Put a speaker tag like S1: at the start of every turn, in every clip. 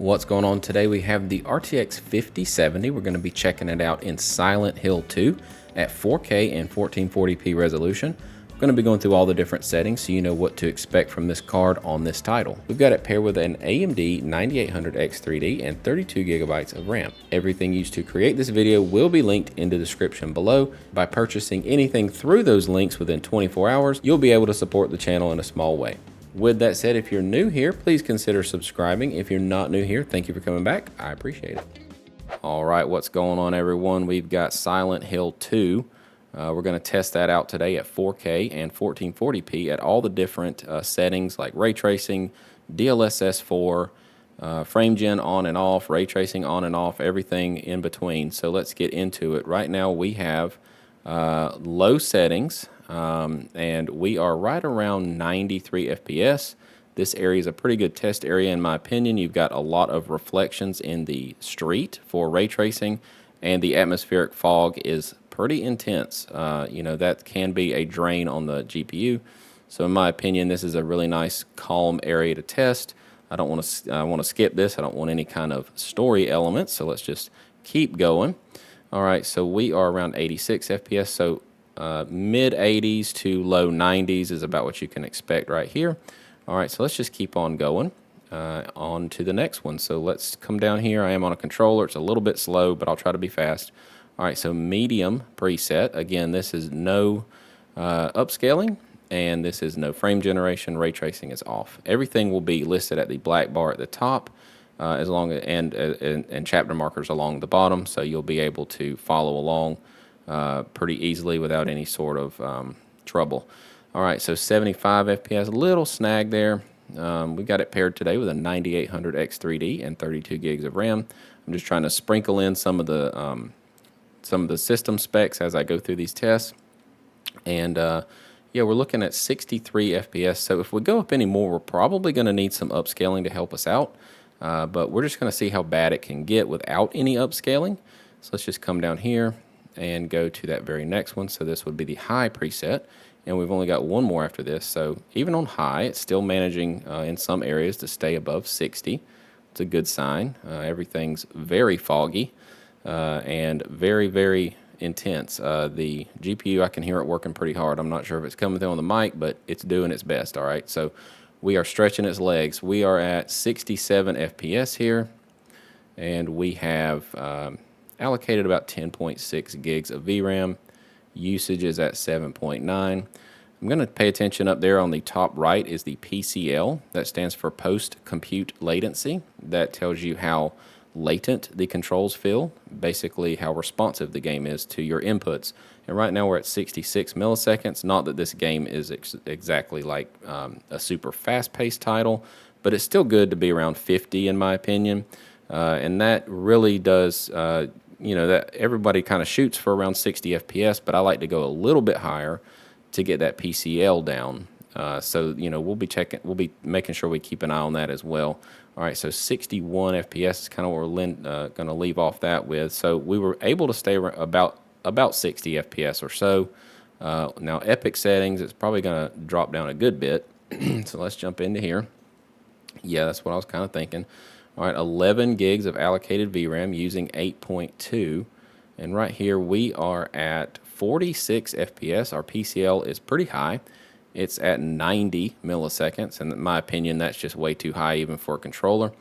S1: What's going on today? We have the RTX 5070. We're going to be checking it out in Silent Hill 2 at 4K and 1440p resolution. We're going to be going through all the different settings so you know what to expect from this card on this title. We've got it paired with an AMD 9800X3D and 32 gigabytes of RAM. Everything used to create this video will be linked in the description below. By purchasing anything through those links within 24 hours, you'll be able to support the channel in a small way. With that said, if you're new here, please consider subscribing. If you're not new here, thank you for coming back. I appreciate it. All right, what's going on, everyone? We've got Silent Hill 2. We're going to test that out today at 4K and 1440p at all the different settings like ray tracing, DLSS 4, frame gen on and off, ray tracing on and off, everything in between. So let's get into it. Right now we have low settings. And we are right around 93 FPS. This area is a pretty good test area in my opinion. You've got a lot of reflections in the street for ray tracing, and the atmospheric fog is pretty intense. You know, that can be a drain on the GPU. So in my opinion, this is a really nice calm area to test. I want to skip this. I don't want any kind of story elements, so let's just keep going. All right, so we are around 86 FPS. So mid 80s to low 90s is about what you can expect right here. All right, so let's just keep on going on to the next one. So let's come down here. I am on a controller. It's a little bit slow, but I'll try to be fast. All right, so medium preset. Again, this is no upscaling, and this is no frame generation. Ray tracing is off. Everything will be listed at the black bar at the top, as long as and chapter markers along the bottom, so you'll be able to follow along pretty easily without any sort of trouble. All right, so 75 FPS, a little snag there. We got it paired today with a 9800X3D and 32 gigs of RAM. I'm just trying to sprinkle in some of the system specs as I go through these tests. And yeah, we're looking at 63 FPS. So if we go up any more, we're probably going to need some upscaling to help us out. But we're just going to see how bad it can get without any upscaling. So let's just come down here and go to that very next one. So this would be the high preset, and we've only got one more after this. So even on high, it's still managing in some areas to stay above 60. It's a good sign. Everything's very foggy and very, very intense. The GPU, I can hear it working pretty hard. I'm not sure if it's coming through on the mic, but it's doing its best. All right, so we are stretching its legs. We are at 67 FPS here, and we have allocated about 10.6 gigs of VRAM. Usage is at 7.9. I'm going to pay attention up there on the top right is the PCL. That stands for Post Compute Latency. That tells you how latent the controls feel, basically how responsive the game is to your inputs. And right now we're at 66 milliseconds. Not that this game is exactly like a super fast-paced title, but it's still good to be around 50 in my opinion. And that really does, you know, that everybody kind of shoots for around 60 FPS, but I like to go a little bit higher to get that PCL down. So, you know, we'll be making sure we keep an eye on that as well. All right, so 61 FPS is kind of what we're going to leave off that with. So we were able to stay about 60 FPS or so. Now, epic settings, it's probably going to drop down a good bit. So let's jump into here. Yeah, that's what I was kind of thinking. All right, 11 gigs of allocated VRAM using 8.2. And right here we are at 46 FPS. Our PCL is pretty high. It's at 90 milliseconds, and in my opinion, that's just way too high even for a controller.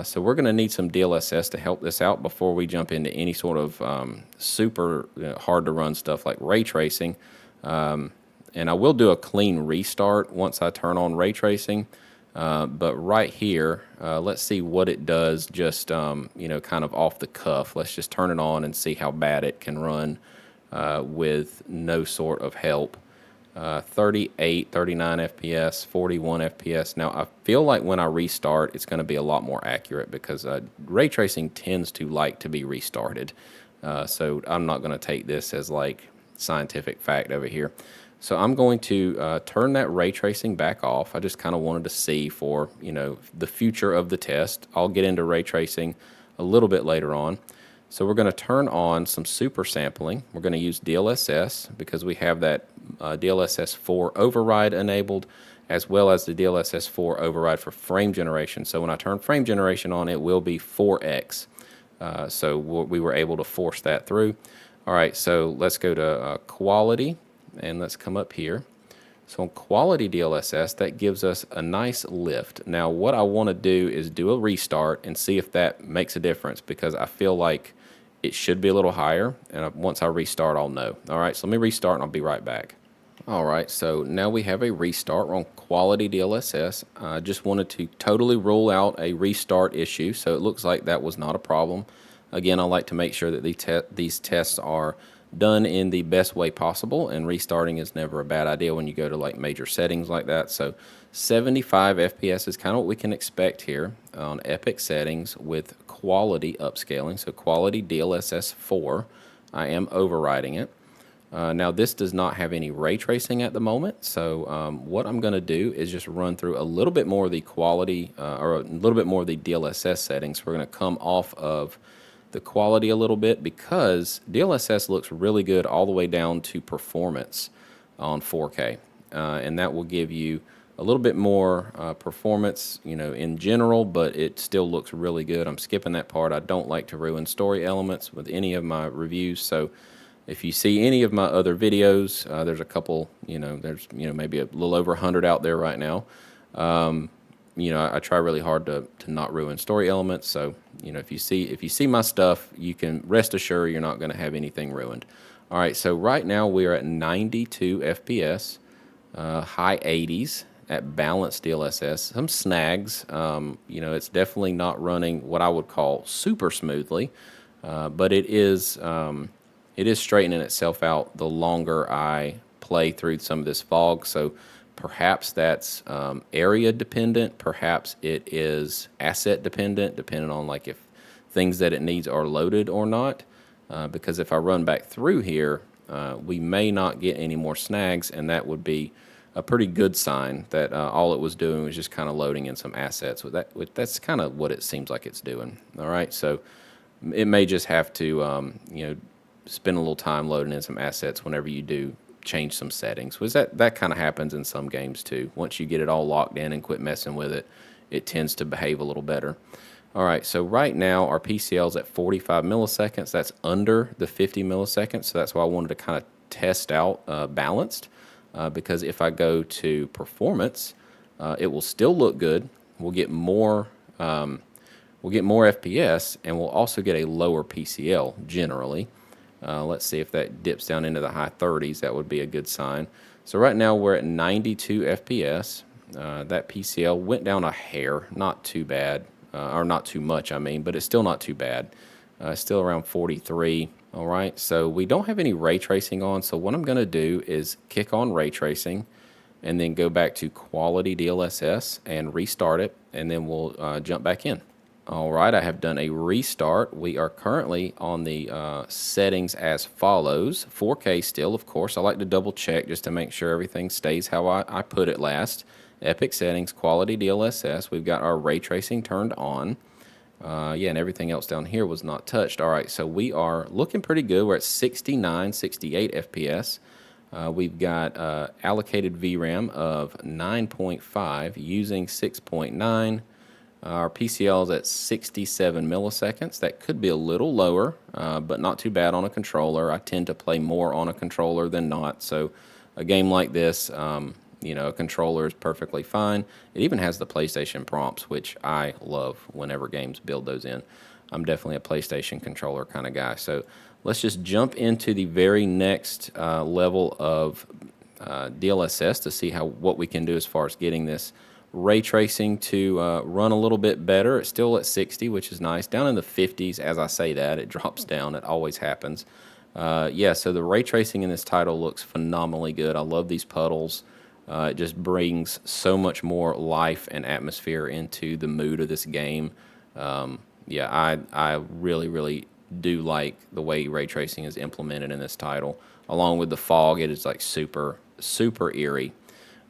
S1: So we're going to need some DLSS to help this out before we jump into any sort of super hard to run stuff like ray tracing. And I will do a clean restart once I turn on ray tracing. But right here, let's see what it does just, you know, kind of off the cuff. Let's just turn it on and see how bad it can run with no sort of help. 38, 39 FPS, 41 FPS. Now, I feel like when I restart, it's going to be a lot more accurate because ray tracing tends to like to be restarted. So I'm not going to take this as like scientific fact over here. So I'm going to turn that ray tracing back off. I just kind of wanted to see for, you know, the future of the test. I'll get into ray tracing a little bit later on. So we're going to turn on some super sampling. We're going to use DLSS because we have that DLSS 4 override enabled, as well as the DLSS 4 override for frame generation. So when I turn frame generation on, it will be 4x. So we were able to force that through. All right, so let's go to quality, and let's come up here. So on quality DLSS, that gives us a nice lift. Now what I want to do is do a restart and see if that makes a difference, because I feel like it should be a little higher, and once I restart, I'll know. All right, so let me restart and I'll be right back. All right, so now we have a restart. We're on quality DLSS. I just wanted to totally rule out a restart issue, so it looks like that was not a problem. Again, I like to make sure that these tests are done in the best way possible, and restarting is never a bad idea when you go to like major settings like that. So 75 FPS is kind of what we can expect here on epic settings with quality upscaling. So quality DLSS 4, I am overriding it. Now this does not have any ray tracing at the moment, so what I'm going to do is just run through a little bit more of the quality or a little bit more of the DLSS settings. We're going to come off of the quality a little bit, because DLSS looks really good all the way down to performance on 4K, and that will give you a little bit more performance, you know, in general, but it still looks really good. I'm skipping that part. I don't like to ruin story elements with any of my reviews, so if you see any of my other videos, there's a couple, there's maybe a little over 100 out there right now. I try really hard to not ruin story elements. So, if you see my stuff, you can rest assured you're not going to have anything ruined. All right, so right now we are at 92 FPS, high 80s at balanced DLSS. Some snags. It's definitely not running what I would call super smoothly, but it is straightening itself out the longer I play through some of this fog. So perhaps that's area dependent, perhaps it is asset dependent, depending on like if things that it needs are loaded or not. Because if I run back through here, we may not get any more snags, and that would be a pretty good sign that all it was doing was just kind of loading in some assets. That's kind of what it seems like it's doing. All right, so it may just have to spend a little time loading in some assets whenever you do change some settings, because that kind of happens in some games too. Once you get it all locked in and quit messing with it, it tends to behave a little better. All right, so right now our PCL is at 45 milliseconds. That's under the 50 milliseconds, so that's why I wanted to kind of test out balanced, because if I go to performance, it will still look good. We'll get more FPS, and we'll also get a lower PCL generally. Let's see if that dips down into the high 30s. That would be a good sign. So right now we're at 92 FPS. That PCL went down a hair, not too bad, or not too much, I mean, but it's still not too bad. Still around 43. All right, so we don't have any ray tracing on, so what I'm going to do is kick on ray tracing and then go back to quality DLSS and restart it, and then we'll jump back in. All right, I have done a restart. We are currently on the settings as follows. 4K still, of course. I like to double check just to make sure everything stays how I put it last. Epic settings, quality DLSS. We've got our ray tracing turned on. And everything else down here was not touched. All right, so we are looking pretty good. We're at 69, 68 FPS. We've got allocated VRAM of 9.5 using 6.9. Our PCL is at 67 milliseconds. That could be a little lower, but not too bad on a controller. I tend to play more on a controller than not. So a game like this, a controller is perfectly fine. It even has the PlayStation prompts, which I love whenever games build those in. I'm definitely a PlayStation controller kind of guy. So let's just jump into the very next level of DLSS to see what we can do as far as getting this ray tracing to run a little bit better. It's still at 60, which is nice. Down in the 50s, as I say that, it drops down. It always happens. So the ray tracing in this title looks phenomenally good. I love these puddles. It just brings so much more life and atmosphere into the mood of this game. I really, really do like the way ray tracing is implemented in this title. Along with the fog, it is like super, super eerie.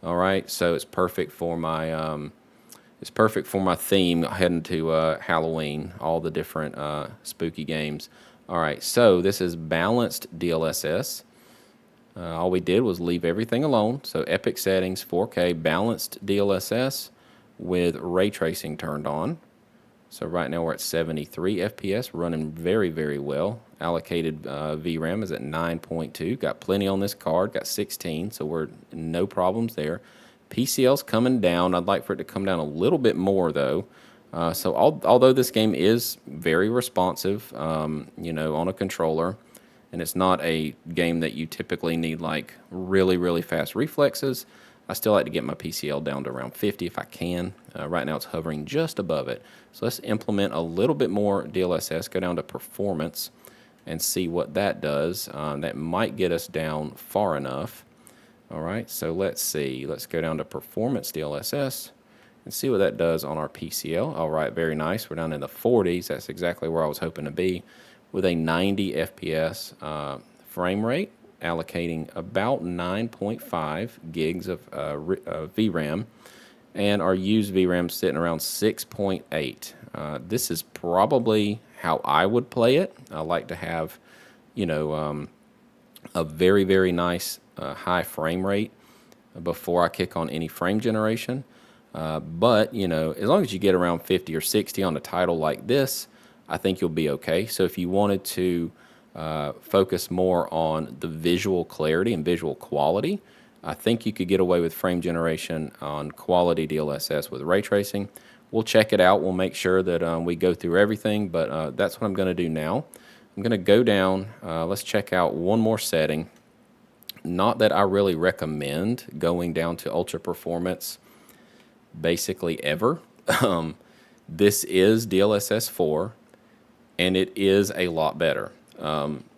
S1: All right, so it's perfect for my theme heading to Halloween, all the different spooky games. All right, so this is balanced DLSS. All we did was leave everything alone. So epic settings, 4K, balanced DLSS with ray tracing turned on. So right now we're at 73 FPS, running very, very well. Allocated VRAM is at 9.2. Got plenty on this card, got 16, so we're no problems there. PCL's coming down. I'd like for it to come down a little bit more though. Although this game is very responsive, you know, on a controller, and it's not a game that you typically need like really, really fast reflexes, I still like to get my PCL down to around 50 if I can. Right now it's hovering just above it. So let's implement a little bit more DLSS, go down to performance and see what that does. That might get us down far enough. All right, so let's see. Let's go down to performance DLSS and see what that does on our PCL. All right, very nice. We're down in the 40s. That's exactly where I was hoping to be, with a 90 FPS frame rate, allocating about 9.5 gigs of VRAM, and our used VRAM sitting around 6.8. This is probably how I would play it. I like to have, you know, a very, very nice high frame rate before I kick on any frame generation. But, you know, as long as you get around 50 or 60 on a title like this, I think you'll be okay. So if you wanted to focus more on the visual clarity and visual quality, I think you could get away with frame generation on quality DLSS with ray tracing. We'll check it out. We'll make sure that we go through everything, but that's what I'm going to do now. I'm going to go down. Let's check out one more setting. Not that I really recommend going down to ultra performance basically ever. This is DLSS 4, and it is a lot better.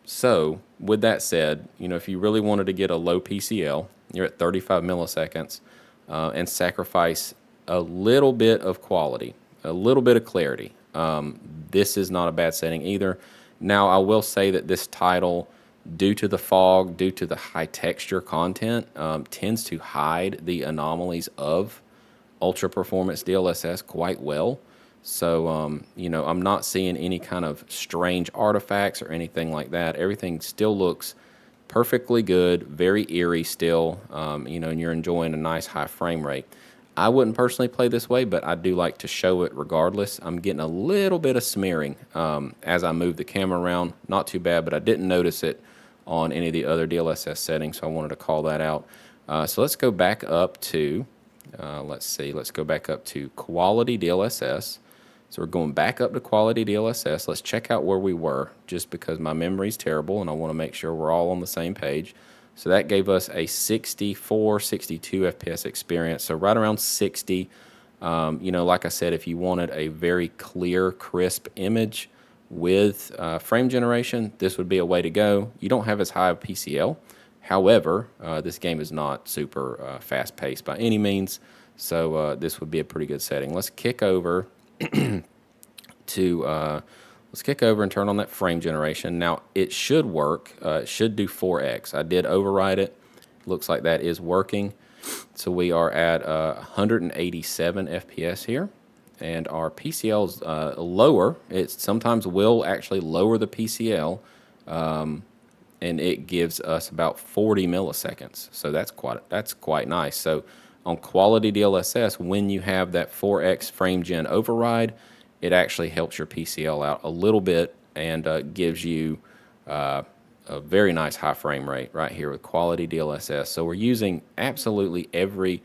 S1: So with that said, you know, if you really wanted to get a low PCL, you're at 35 milliseconds, and sacrifice a little bit of quality, a little bit of clarity. This is not a bad setting either. Now, I will say that this title, due to the fog, due to the high texture content, tends to hide the anomalies of ultra performance DLSS quite well. So, you know, I'm not seeing any kind of strange artifacts or anything like that. Everything still looks perfectly good, very eerie still, you know, and you're enjoying a nice high frame rate. I wouldn't personally play this way, but I do like to show it regardless. I'm getting a little bit of smearing as I move the camera around. Not too bad, but I didn't notice it on any of the other DLSS settings, so I wanted to call that out. So let's go back up to, let's go back up to quality DLSS. So we're going back up to quality DLSS. Let's check out where we were, just because my memory's terrible and I want to make sure we're all on the same page. So that gave us a 64, 62 FPS experience, so right around 60. You know, like I said, if you wanted a very clear, crisp image with frame generation, this would be a way to go. You don't have as high a PCL. However, this game is not super fast-paced by any means, so this would be a pretty good setting. Let's kick over to let's kick over and turn on that frame generation. Now it should work. It should do 4x. I did override it. Looks like that is working. So we are at 187 FPS here, and our PCL is lower. It sometimes will actually lower the PCL, and it gives us about 40 milliseconds. So that's quite nice. So on quality DLSS, when you have that 4x frame gen override, it actually helps your PCL out a little bit and gives you a very nice high frame rate right here with quality DLSS. So we're using absolutely every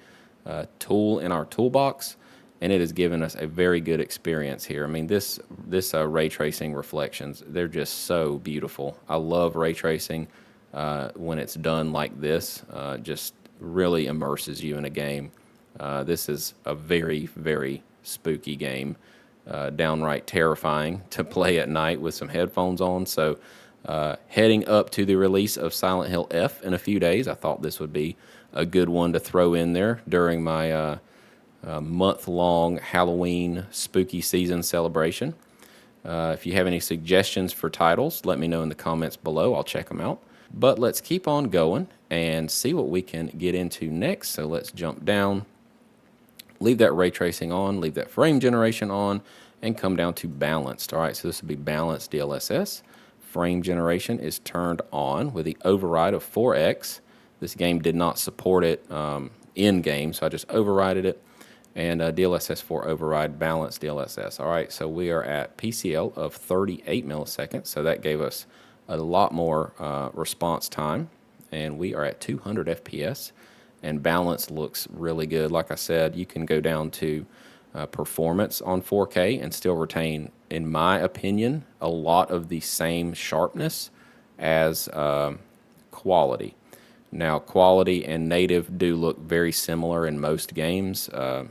S1: tool in our toolbox, and it has given us a very good experience here. I mean, this ray tracing reflections, they're just so beautiful. I love ray tracing when it's done like this. Just really immerses you in a game. This is a very, very spooky game. Downright terrifying to play at night with some headphones on. So heading up to the release of Silent Hill F in a few days, I thought this would be a good one to throw in there during my month-long Halloween spooky season celebration. If you have any suggestions for titles, let me know in the comments below. I'll check them out. But let's keep on going and see what we can get into next. So let's jump down. Leave that ray tracing on, leave that frame generation on, and come down to balanced. All right, so this would be balanced DLSS. Frame generation is turned on with the override of 4x. this game did not support it in game, so I just overrided it. And DLSS 4 override balance DLSS. All right, so we are at PCL of 38 milliseconds, so that gave us a lot more response time, and we are at 200 FPS, and balance looks really good. Like I said, you can go down to performance on 4K and still retain, in my opinion, a lot of the same sharpness as quality. Now, quality and native do look very similar in most games.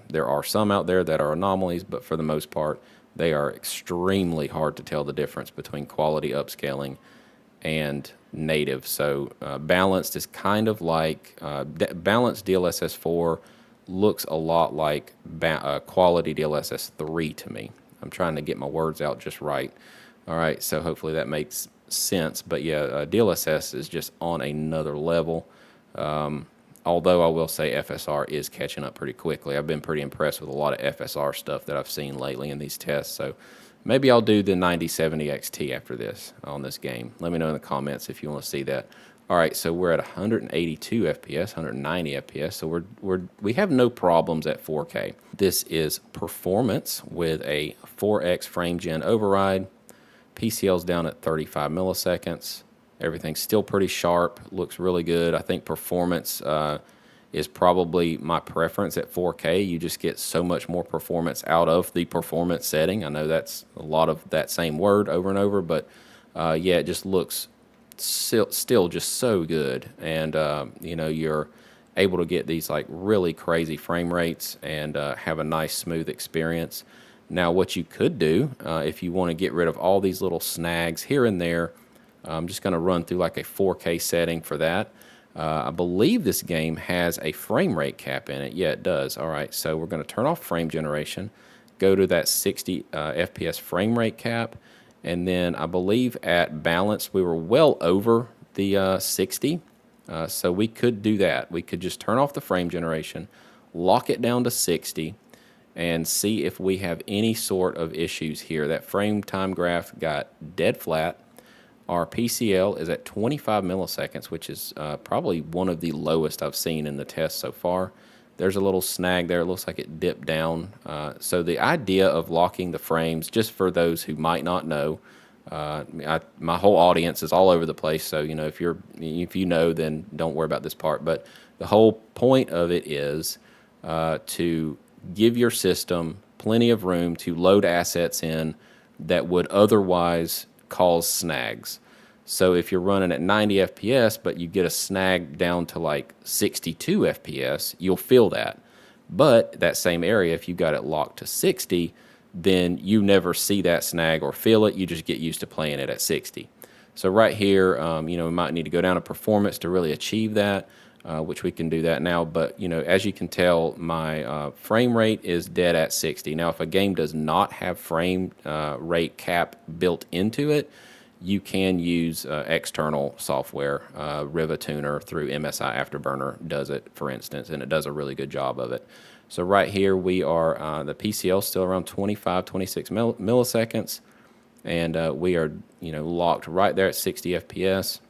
S1: There are some out there that are anomalies, but for the most part, they are extremely hard to tell the difference between quality upscaling and native. So balanced is kind of like, balanced DLSS 4 looks a lot like quality DLSS 3 to me. I'm trying to get my words out just right. All right, so hopefully that makes sense. But yeah, DLSS is just on another level. Although I will say FSR is catching up pretty quickly. I've been pretty impressed with a lot of FSR stuff that I've seen lately in these tests. So maybe I'll do the 9070 XT after this on this game. Let me know in the comments if you want to see that. All right, so we're at 182 FPS, 190 FPS, so we have no problems at 4K. This is performance with a 4x frame gen override. PCL's down at 35 milliseconds. Everything's still pretty sharp, looks really good. I think performance is probably my preference at 4K. You just get so much more performance out of the performance setting. I know that's a lot of that same word over and over, but yeah, it just looks still just so good. And you know, you're able to get these like really crazy frame rates and have a nice smooth experience. Now, what you could do if you want to get rid of all these little snags here and there, I'm just going to run through like a 4K setting for that. I believe this game has a frame rate cap in it. Yeah, it does. All right, so we're going to turn off frame generation, go to that 60 FPS frame rate cap, and then I believe at balance we were well over the 60. So we could do that. We could just turn off the frame generation, lock it down to 60, and see if we have any sort of issues here. That frame time graph got dead flat. Our PCL is at 25 milliseconds, which is probably one of the lowest I've seen in the test so far. There's a little snag there. It looks like it dipped down. So the idea of locking the frames, just for those who might not know, my whole audience is all over the place. So you know, if you know, then don't worry about this part. But the whole point of it is to give your system plenty of room to load assets in that would otherwise cause snags. So if you're running at 90 FPS, but you get a snag down to like 62 FPS, you'll feel that. But that same area, if you got it locked to 60, then you never see that snag or feel it. You just get used to playing it at 60. So right here, you know, we might need to go down to performance to really achieve that, which we can do that now. But, you know, as you can tell, my frame rate is dead at 60. Now, if a game does not have frame rate cap built into it, you can use external software. Rivatuner through MSI Afterburner does it, for instance, and it does a really good job of it. So right here we are, the PCL still around 25, 26 milliseconds, and we are, you know, locked right there at 60 FPS,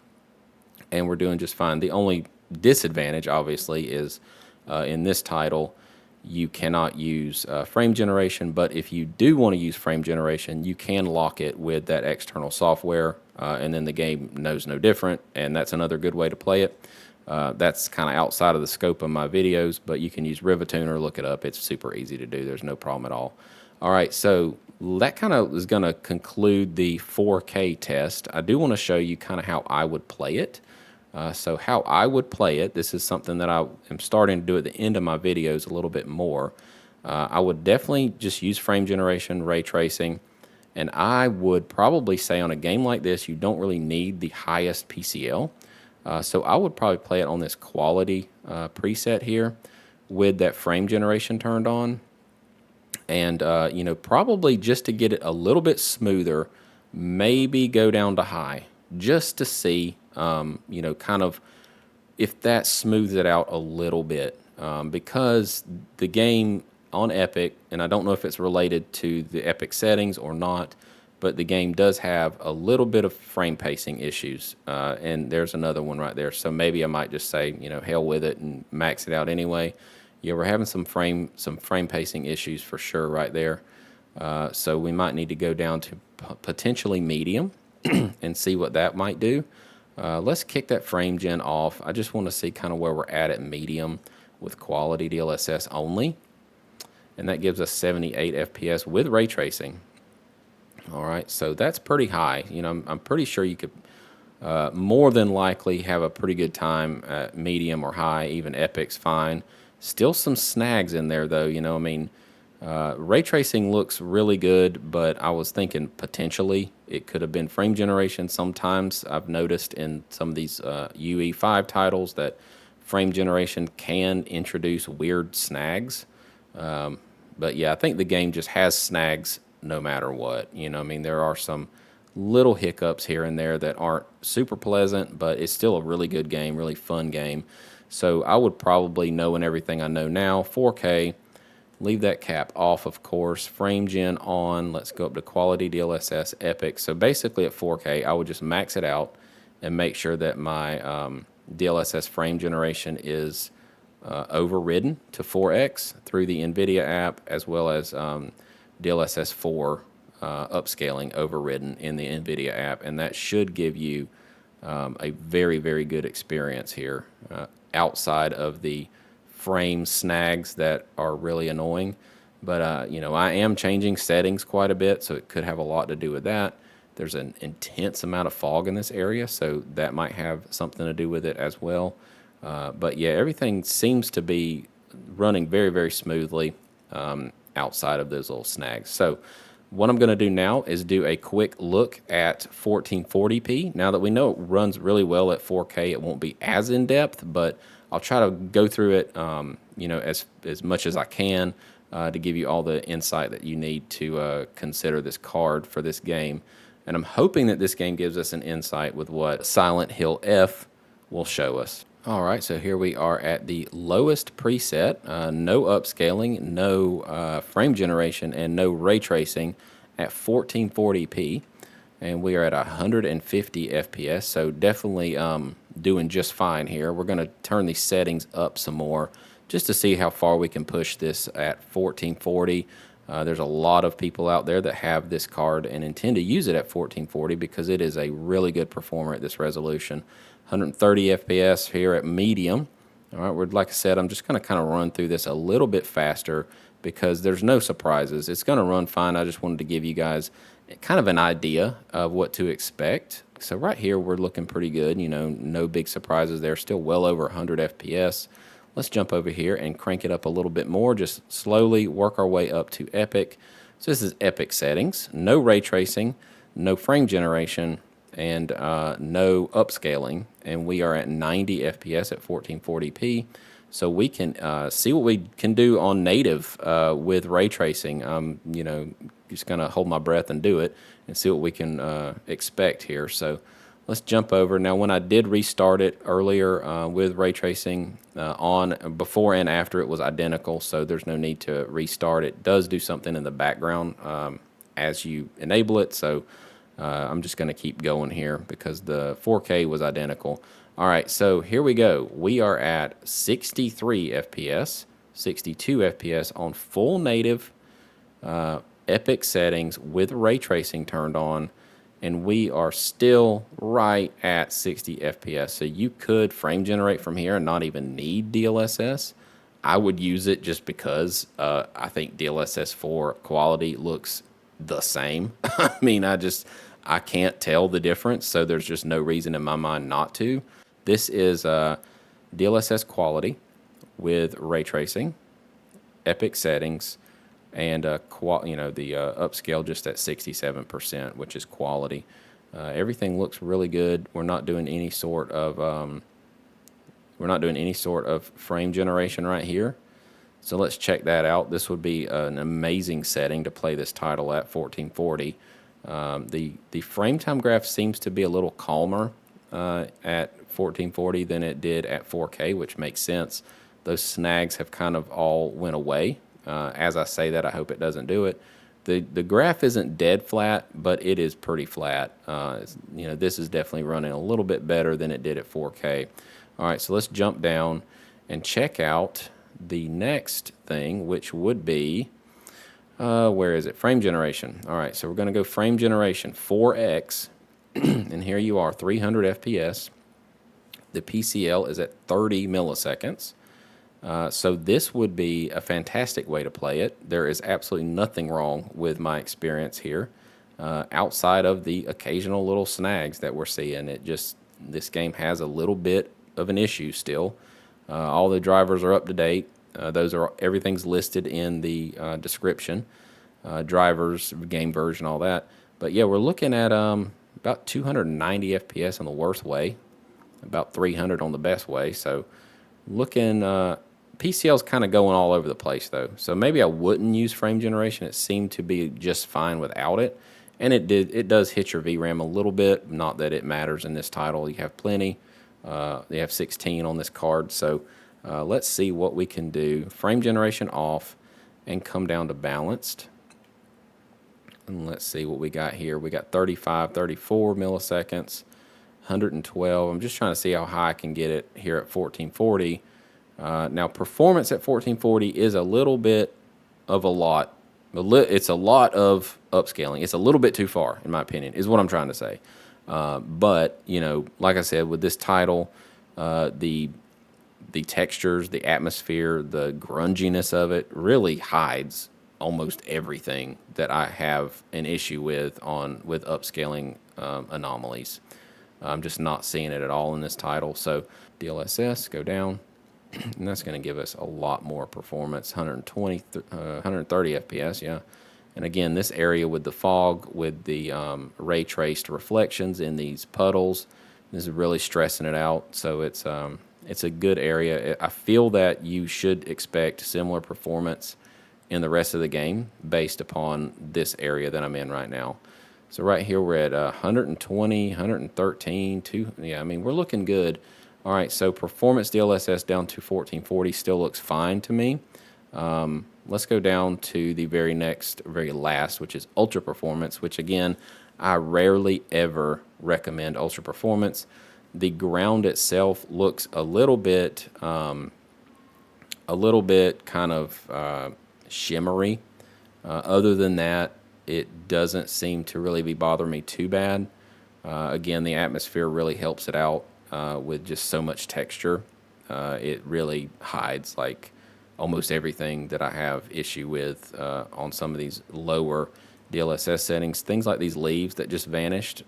S1: and we're doing just fine. The only disadvantage, obviously, is in this title, you cannot use frame generation, but if you do want to use frame generation, you can lock it with that external software, and then the game knows no different, and that's another good way to play it. That's kind of outside of the scope of my videos, but you can use Rivatuner, look it up. It's super easy to do. There's no problem at all. All right, so that kind of is going to conclude the 4K test. I do want to show you kind of how I would play it. So how I would play it, this is something that I am starting to do at the end of my videos a little bit more. I would definitely just use frame generation, ray tracing, and I would probably say on a game like this, you don't really need the highest PCL. So I would probably play it on this quality preset here with that frame generation turned on. And, you know, probably just to get it a little bit smoother, maybe go down to high just to see, you know, kind of if that smooths it out a little bit. Because the game on Epic, and I don't know if it's related to the Epic settings or not, but the game does have a little bit of frame pacing issues, and there's another one right there. So maybe I might just say, you know, hell with it and max it out anyway. Yeah, we're having some frame pacing issues for sure right there. So we might need to go down to potentially medium and see what that might do. Let's kick that frame gen off. I just want to see kind of where we're at medium with quality DLSS only. And that gives us 78 FPS with ray tracing. All right, so that's pretty high. You know, I'm pretty sure you could more than likely have a pretty good time at medium or high, even epic's fine. Still some snags in there though, you know, I mean, ray tracing looks really good, but I was thinking potentially it could have been frame generation. Sometimes I've noticed in some of these UE5 titles that frame generation can introduce weird snags. But yeah, I think the game just has snags no matter what. You know, I mean, there are some little hiccups here and there that aren't super pleasant, but it's still a really good game, really fun game. So I would probably, knowing everything I know now, 4K, leave that cap off, of course, frame gen on. Let's go up to quality DLSS epic. So basically at 4K, I would just max it out and make sure that my DLSS frame generation is overridden to 4x through the NVIDIA app, as well as DLSS 4 upscaling overridden in the NVIDIA app, and that should give you a very, very good experience here outside of the frame snags that are really annoying. But you know, I am changing settings quite a bit, so it could have a lot to do with that. There's an intense amount of fog in this area, so that might have something to do with it as well. But yeah, everything seems to be running very, very smoothly outside of those little snags. So what I'm going to do now is do a quick look at 1440p. Now that we know it runs really well at 4K, it won't be as in-depth, but I'll try to go through it you know, as much as I can to give you all the insight that you need to consider this card for this game. And I'm hoping that this game gives us an insight with what Silent Hill F will show us. All right, so here we are at the lowest preset, no upscaling, no frame generation, and no ray tracing at 1440p, and we are at 150 FPS, so definitely doing just fine here. We're going to turn these settings up some more just to see how far we can push this at 1440. There's a lot of people out there that have this card and intend to use it at 1440 because it is a really good performer at this resolution. 130 FPS here at medium. All right, like I said, I'm just going to kind of run through this a little bit faster because there's no surprises. It's going to run fine. I just wanted to give you guys kind of an idea of what to expect. So right here, we're looking pretty good. You know, no big surprises there. Still well over 100 FPS. Let's jump over here and crank it up a little bit more. Just slowly work our way up to epic. So this is epic settings. No ray tracing, no frame generation, and no upscaling, and we are at 90 FPS at 1440p. So we can see what we can do on native with ray tracing. You know, just gonna hold my breath and do it and see what we can expect here. So let's jump over. Now, when I did restart it earlier with ray tracing on, before and after it was identical, so there's no need to restart. It does do something in the background as you enable it, so I'm just going to keep going here because the 4K was identical. All right, so here we go. We are at 63 FPS, 62 FPS on full native epic settings with ray tracing turned on, and we are still right at 60 FPS. So you could frame generate from here and not even need DLSS. I would use it just because I think DLSS 4 quality looks the same. I mean, I can't tell the difference, so there's just no reason in my mind not to. This is DLSS quality with ray tracing, epic settings, and you know, the upscale just at 67%, which is quality. Everything looks really good. We're not doing any sort of frame generation right here. So let's check that out. This would be an amazing setting to play this title at 1440. The frame time graph seems to be a little calmer at 1440 than it did at 4K, which makes sense. Those snags have kind of all went away. As I say that, I hope it doesn't do it. the graph isn't dead flat, but it is pretty flat. You know, this is definitely running a little bit better than it did at 4K. All right, so let's jump down and check out the next thing, which would be, where is it? Frame generation. All right, so we're going to go frame generation 4x, and here you are, 300 FPS. The PCL is at 30 milliseconds. So this would be a fantastic way to play it. There is absolutely nothing wrong with my experience here, outside of the occasional little snags that we're seeing. This game has a little bit of an issue still. All the drivers are up to date. Everything's listed in the description, drivers, game version, all that. But yeah, we're looking at about 290 FPS on the worst way, about 300 on the best way. So looking, PCL's kind of going all over the place though. So maybe I wouldn't use frame generation. It seemed to be just fine without it. And it does hit your VRAM a little bit. Not that it matters in this title. You have plenty. You have 16 on this card. So let's see what we can do. Frame generation off and come down to balanced. And let's see what we got here. We got 35, 34 milliseconds, 112. I'm just trying to see how high I can get it here at 1440. Now, performance at 1440 is a little bit of a lot. It's a lot of upscaling. It's a little bit too far, in my opinion, is what I'm trying to say. But, you know, like I said, with this title, the textures, the atmosphere, the grunginess of it really hides almost everything that I have an issue with upscaling anomalies. I'm just not seeing it at all in this title. So DLSS, go down, and that's going to give us a lot more performance, 130 FPS, yeah. And again, this area with the fog, with the ray traced reflections in these puddles, this is really stressing it out. So it's a good area. I feel that you should expect similar performance in the rest of the game based upon this area that I'm in right now. So right here we're at 120, 113, yeah, I mean, we're looking good. All right, so performance DLSS down to 1440 still looks fine to me. Let's go down to the very last, which is ultra performance, which again, I rarely ever recommend ultra performance. The ground itself looks a little bit kind of shimmery. Other than that, it doesn't seem to really be bothering me too bad. Again, the atmosphere really helps it out with just so much texture. It really hides like almost everything that I have issue with on some of these lower DLSS settings. Things like these leaves that just vanished,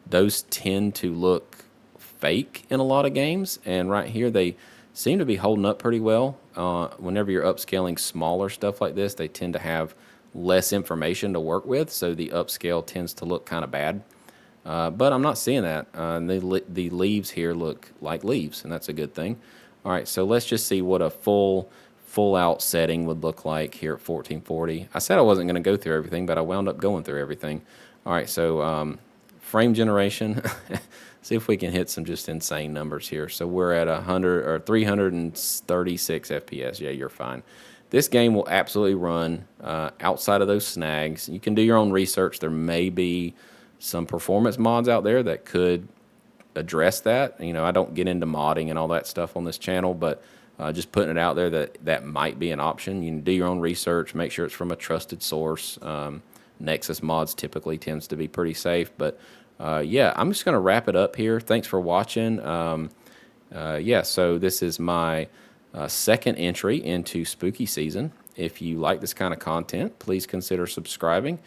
S1: those tend to look fake in a lot of games, and right here they seem to be holding up pretty well. Whenever you're upscaling smaller stuff like this, they tend to have less information to work with, so the upscale tends to look kind of bad. But I'm not seeing that. The leaves here look like leaves, and that's a good thing. All right, so let's just see what a full out setting would look like here at 1440. I said I wasn't going to go through everything, but I wound up going through everything. All right, so frame generation. See if we can hit some just insane numbers here. So we're at 100 or 336 FPS. Yeah, you're fine. This game will absolutely run outside of those snags. You can do your own research. There may be some performance mods out there that could address that. You know, I don't get into modding and all that stuff on this channel, but just putting it out there that might be an option. You can do your own research, make sure it's from a trusted source. Nexus mods typically tends to be pretty safe, but yeah, I'm just going to wrap it up here. Thanks for watching. Yeah, so this is my second entry into spooky season. If you like this kind of content, please consider subscribing.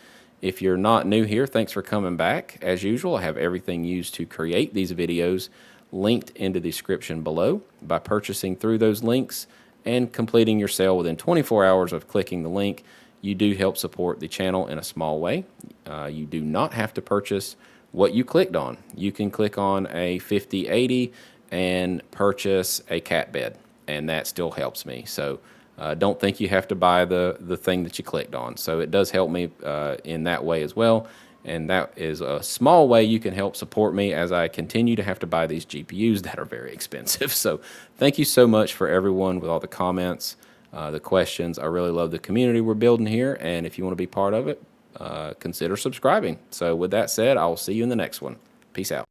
S1: If you're not new here, thanks for coming back. As usual, I have everything used to create these videos linked in the description below. By purchasing through those links and completing your sale within 24 hours of clicking the link, you do help support the channel in a small way. You do not have to purchase what you clicked on. You can click on a 5080 and purchase a cat bed, and that still helps me. So don't think you have to buy the thing that you clicked on. So it does help me in that way as well, and that is a small way you can help support me as I continue to have to buy these GPUs that are very expensive. So thank you so much for everyone with all the comments. the questions. I really love the community we're building here, and if you want to be part of it, consider subscribing. So with that said, I will see you in the next one. Peace out.